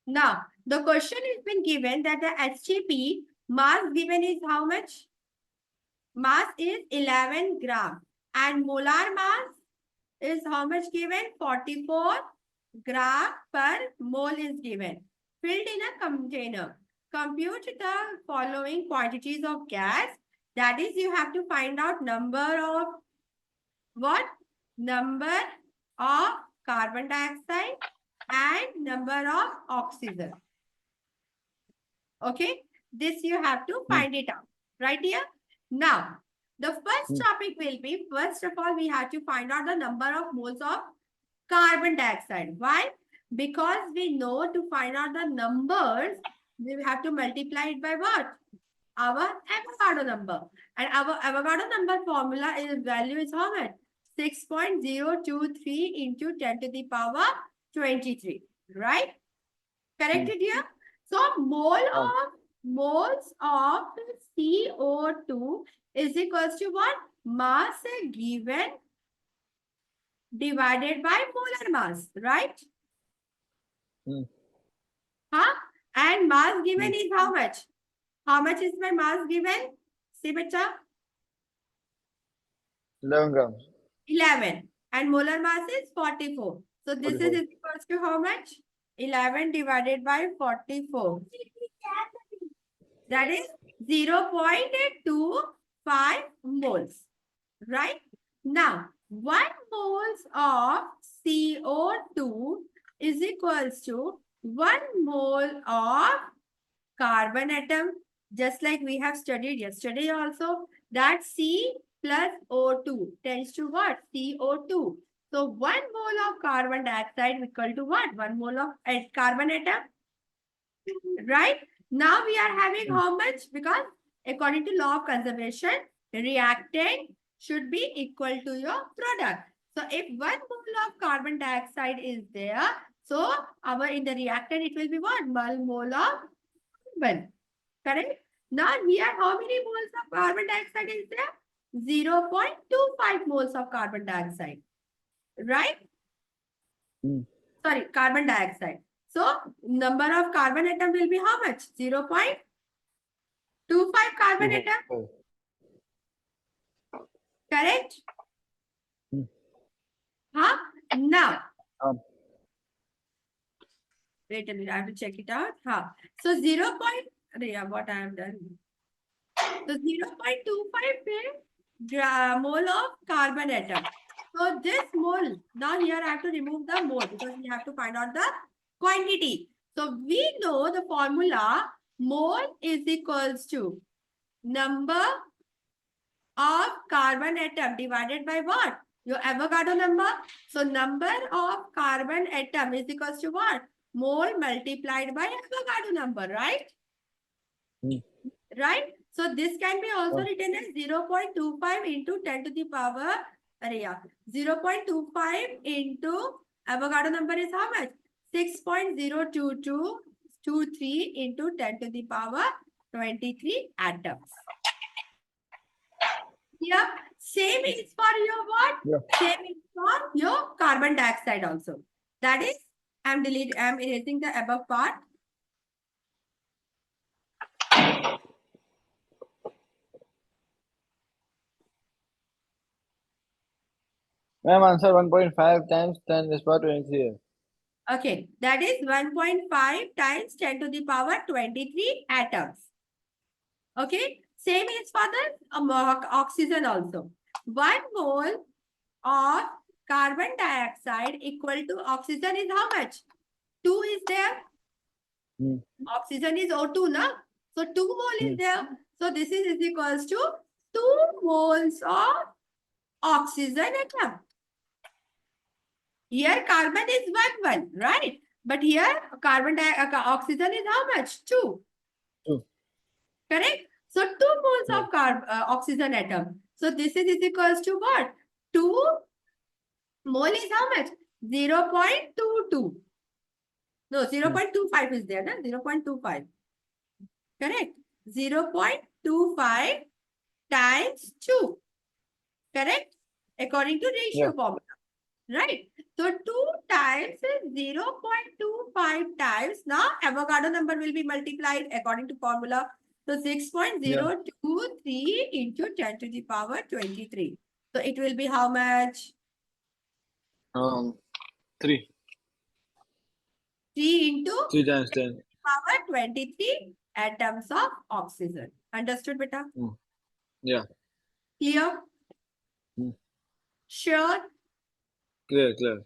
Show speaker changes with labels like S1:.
S1: Now, the question has been given that the HCP mass given is how much? Mass is 11 gram and molar mass is how much given? 44 gram per mole is given. Filled in a container. Compute the following quantities of gas. That is, you have to find out number of what? Number of carbon dioxide and number of oxygen. Okay, this you have to find it out right here. Now, the first topic will be, first of all, we have to find out the number of moles of carbon dioxide. Why? Because we know to find out the numbers, we have to multiply it by what? Our Avogadro number. And our Avogadro number formula is value is how much? 6.023 into 10 to the power 23. Right? Corrected here? So moles of CO2 is equals to what? Mass given divided by molar mass, right? Huh? And mass given is how much? How much is my mass given? See, beta?
S2: 11 grams.
S1: 11. And molar mass is 44. So this
S2: 44.
S1: is equals to how much? 11 divided by 44. That is 0.25 moles. Right? Now, 1 moles of CO2 is equals to 1 mole of carbon atom. Just like we have studied yesterday also, that C plus O2 tends to what? CO2. So 1 mole of carbon dioxide equal to what? 1 mole of carbon atom. Right? Now we are having how much? Because according to law of conservation, reactant should be equal to your product. So if 1 mole of carbon dioxide is there, so our in the reactant it will be what? 1 mole of carbon. Correct? Now here how many moles of carbon dioxide is there? 0.25 moles of carbon dioxide. Right? Sorry, carbon dioxide. So number of carbon atom will be how much? 0.25 carbon atom. Correct? Huh? Now. Wait a minute, I have to check it out. Huh. So what I have done. So 0.25 mole of carbon atom. So this mole, now here I have to remove the mole because we have to find out the quantity. So we know the formula mole is equals to number of carbon atom divided by what? Your Avogadro number. So number of carbon atom is equals to what? Mole multiplied by Avogadro number, right? Right? So this can be also written as 0.25 into 10 to the power 0.25 into Avogadro number is how much? 6.02223 into 10 to the power 23 atoms. Yeah, same is for your what?
S2: Yeah.
S1: Same is for your carbon dioxide also. That is, I'm erasing the above part.
S2: Ma'am, answer 1.5 times 10 is power 23.
S1: Okay, that is 1.5 times 10 to the power 23 atoms. Okay, same is for the oxygen also. 1 mole of carbon dioxide equal to oxygen is how much? 2 is there. Oxygen is O2, na? So 2 mole is there. So this is equals to 2 moles of oxygen atom. Here carbon is 1, right? But here oxygen is how much? 2.
S2: 2.
S1: Correct? So 2 moles of oxygen atom. So this is equals to what? 2 mole is how much? 0.22. No, 0.25 is there, na? 0.25. Correct? 0.25 times 2. Correct? According to ratio formula. Right? So 2 times 6.025 times. Now Avogadro number will be multiplied according to formula. So 6.023 into 10 to the power 23. So it will be how much?
S2: 3.
S1: 3 into
S2: 3 times 10.
S1: power 23 atoms of oxygen. Understood, beta?
S2: Yeah.
S1: Clear?
S2: Hmm.
S1: Sure?
S2: Clear, clear.